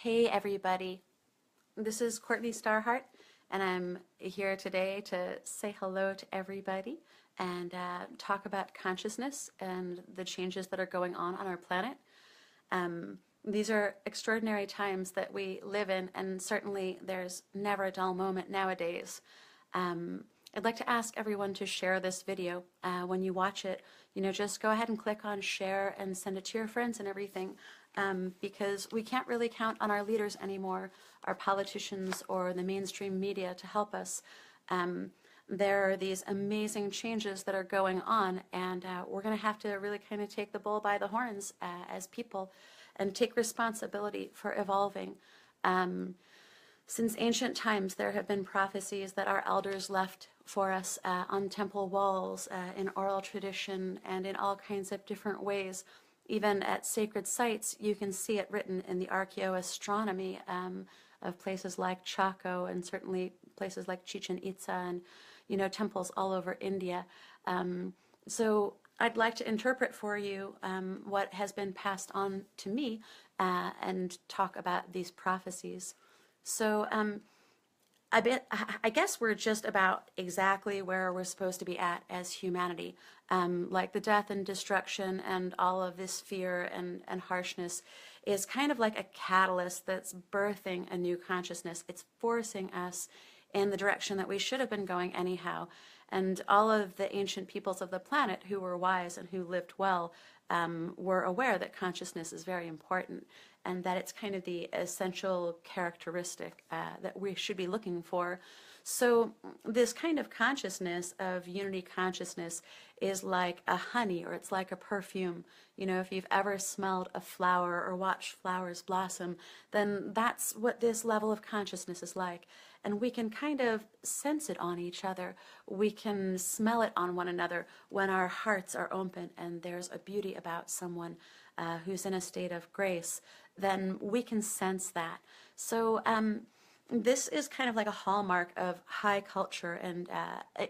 Hey everybody, this is Courtney Starhart, and I'm here today to say hello to everybody and talk about consciousness and the changes that are going on our planet. These are extraordinary times that we live in, and certainly there's never a dull moment nowadays. I'd like to ask everyone to share this video. When you watch it, just go ahead and click on share and send it to your friends and everything, because we can't really count on our leaders anymore, our politicians or the mainstream media to help us. There are these amazing changes that are going on, and we're going to have to really kind of take the bull by the horns as people and take responsibility for evolving. Since ancient times, there have been prophecies that our elders left for us on temple walls, in oral tradition, and in all kinds of different ways. Even at sacred sites, you can see it written in the archaeoastronomy of places like Chaco, and certainly places like Chichen Itza, and temples all over India. So I'd like to interpret for you what has been passed on to me and talk about these prophecies. So I guess we're just about exactly where we're supposed to be at as humanity. Like the death and destruction and all of this fear and harshness is kind of like a catalyst that's birthing a new consciousness. It's forcing us in the direction that we should have been going anyhow. And all of the ancient peoples of the planet who were wise and who lived well were aware that consciousness is very important, and that it's kind of the essential characteristic that we should be looking for. So this kind of consciousness of unity consciousness is like a honey, or it's like a perfume. If you've ever smelled a flower or watched flowers blossom, then that's what this level of consciousness is like. And we can kind of sense it on each other. We can smell it on one another when our hearts are open and there's a beauty about someone who's in a state of grace. Then we can sense that. So this is kind of like a hallmark of high culture and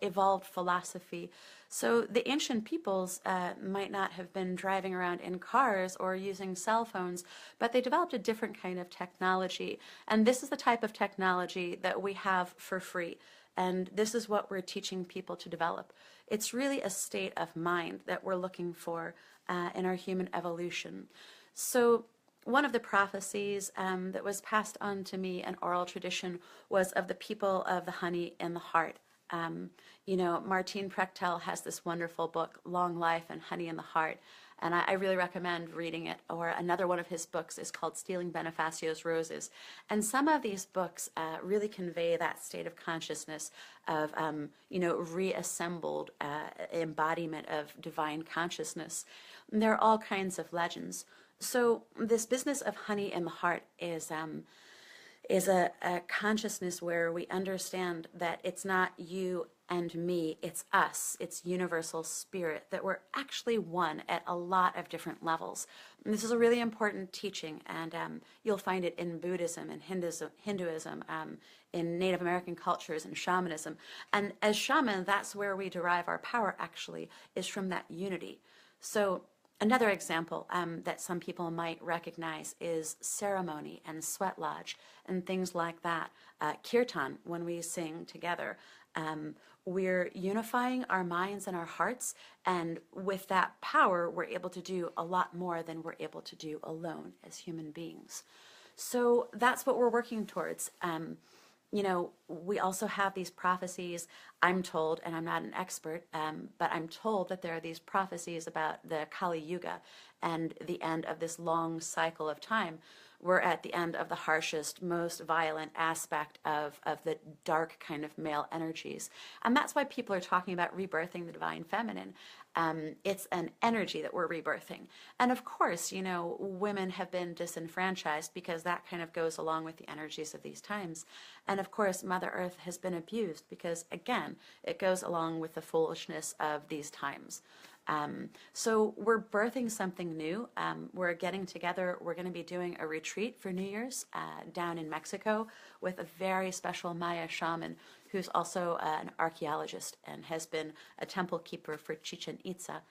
evolved philosophy. So the ancient peoples might not have been driving around in cars or using cell phones, but they developed a different kind of technology. And this is the type of technology that we have for free. And this is what we're teaching people to develop. It's really a state of mind that we're looking for in our human evolution. So one of the prophecies that was passed on to me in oral tradition was of the people of the honey in the heart. Martine Prechtel has this wonderful book, Long Life and Honey in the Heart, and I really recommend reading it. Or another one of his books is called Stealing Bonifacio's Roses. And some of these books really convey that state of consciousness of, reassembled embodiment of divine consciousness. And there are all kinds of legends. So this business of honey in the heart is a consciousness where we understand that it's not you and me, it's us, it's universal spirit, that we're actually one at a lot of different levels. And this is a really important teaching, and you'll find it in Buddhism and Hinduism, in Native American cultures and shamanism. And as shaman, that's where we derive our power, actually, is from that unity. So another example that some people might recognize is ceremony and sweat lodge and things like that. Kirtan, when we sing together, we're unifying our minds and our hearts, and with that power, we're able to do a lot more than we're able to do alone as human beings. So that's what we're working towards. We also have these prophecies, I'm told, and I'm not an expert, but I'm told that there are these prophecies about the Kali Yuga and the end of this long cycle of time. We're at the end of the harshest, most violent aspect of the dark kind of male energies. And that's why people are talking about rebirthing the divine feminine. It's an energy that we're rebirthing. And of course, women have been disenfranchised because that kind of goes along with the energies of these times. And of course, Mother Earth has been abused because, again, it goes along with the foolishness of these times. So we're birthing something new. We're getting together. We're going to be doing a retreat for New Year's down in Mexico with a very special Maya shaman who's also an archaeologist and has been a temple keeper for Chichen Itza,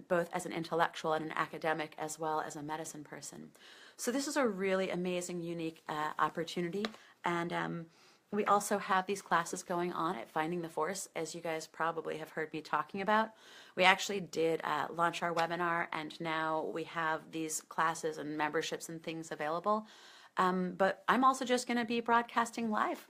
both as an intellectual and an academic as well as a medicine person. So this is a really amazing, unique opportunity. And we also have these classes going on at Finding the Force, as you guys probably have heard me talking about. We actually did launch our webinar, and now we have these classes and memberships and things available. But I'm also just going to be broadcasting live.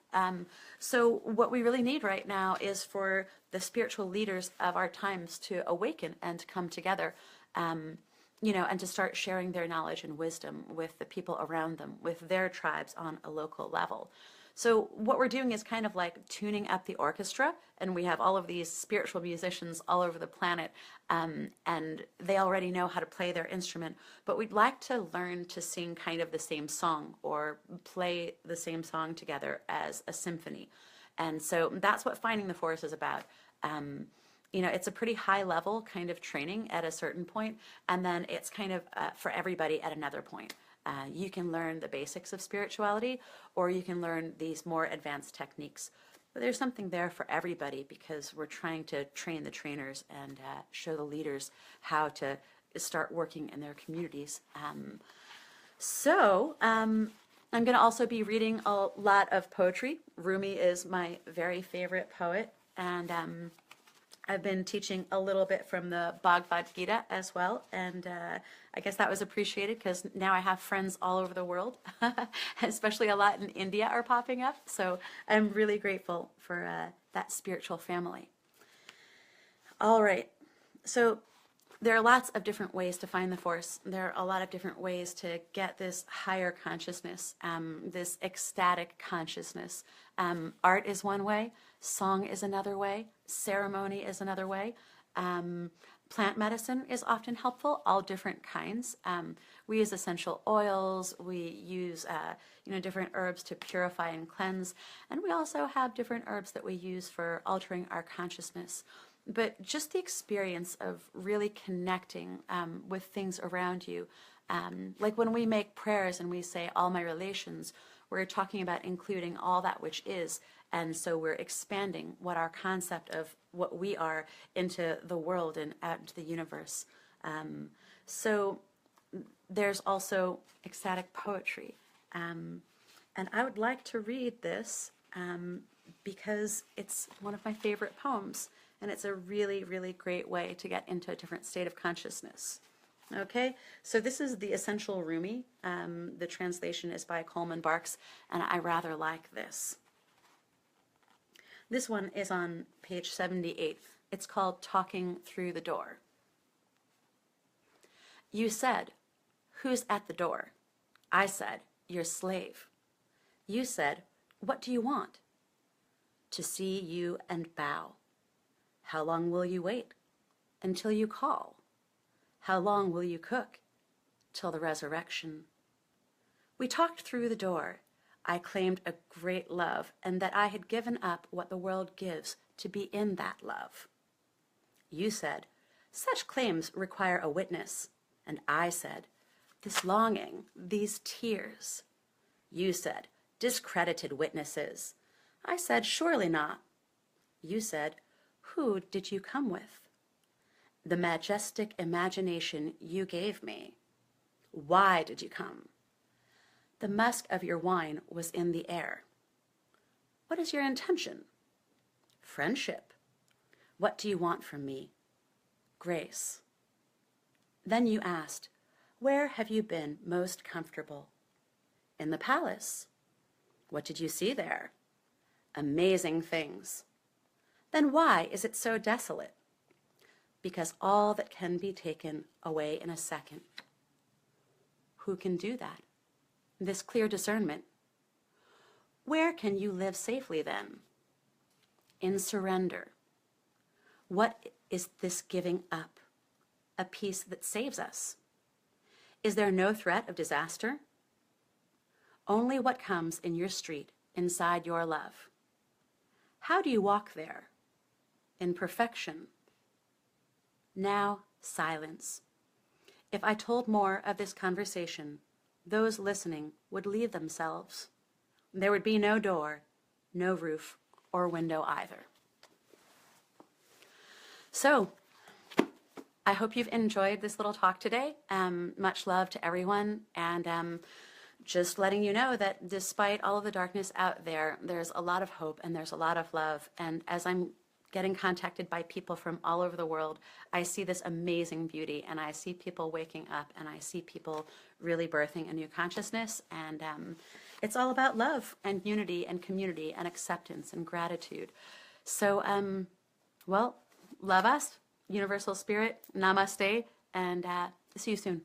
So what we really need right now is for the spiritual leaders of our times to awaken and to come together, and to start sharing their knowledge and wisdom with the people around them, with their tribes on a local level. So what we're doing is kind of like tuning up the orchestra, and we have all of these spiritual musicians all over the planet, and they already know how to play their instrument, but we'd like to learn to sing kind of the same song or play the same song together as a symphony. And so that's what Finding the Force is about. It's a pretty high level kind of training at a certain point, and then it's kind of for everybody at another point. You can learn the basics of spirituality, or you can learn these more advanced techniques. But there's something there for everybody because we're trying to train the trainers and show the leaders how to start working in their communities. I'm going to also be reading a lot of poetry. Rumi is my very favorite poet, and I've been teaching a little bit from the Bhagavad Gita as well, and I guess that was appreciated because now I have friends all over the world, especially a lot in India are popping up, so I'm really grateful for that spiritual family. All right, so there are lots of different ways to find the Force. There are a lot of different ways to get this higher consciousness, this ecstatic consciousness. Art is one way, song is another way, ceremony is another way. Plant medicine is often helpful, all different kinds. We use essential oils, we use different herbs to purify and cleanse, and we also have different herbs that we use for altering our consciousness. But just the experience of really connecting with things around you, like when we make prayers and we say all my relations, we're talking about including all that which is, and so we're expanding what our concept of what we are into the world and out into the universe. So there's also ecstatic poetry, and I would like to read this because it's one of my favorite poems. And it's a really, really great way to get into a different state of consciousness. Okay, so this is the Essential Rumi. The translation is by Coleman Barks, and I rather like this. This one is on page 78. It's called Talking Through the Door. You said, "Who's at the door?" I said, "Your slave." You said, "What do you want?" "To see you and bow." How long will you wait? Until you call. How long will you cook? Till the resurrection. We talked through the door. I claimed a great love and that I had given up what the world gives to be in that love. You said, "Such claims require a witness." And I said, "This longing, these tears." You said, "Discredited witnesses." I said, "Surely not." You said, "Who did you come with?" The majestic imagination you gave me. Why did you come? The musk of your wine was in the air. What is your intention? Friendship. What do you want from me? Grace. Then you asked, "Where have you been most comfortable?" In the palace. What did you see there? Amazing things. Then why is it so desolate? Because all that can be taken away in a second. Who can do that? This clear discernment. Where can you live safely then? In surrender. What is this giving up? A peace that saves us. Is there no threat of disaster? Only what comes in your street, inside your love. How do you walk there? In perfection. Now, silence. If I told more of this conversation, those listening would leave themselves. There would be no door, no roof, or window either. So, I hope you've enjoyed this little talk today. Much love to everyone, and just letting you know that despite all of the darkness out there, there's a lot of hope and there's a lot of love. And as I'm getting contacted by people from all over the world, I see this amazing beauty, and I see people waking up, and I see people really birthing a new consciousness. And it's all about love and unity and community and acceptance and gratitude. So, well, love us, Universal Spirit, namaste, and see you soon.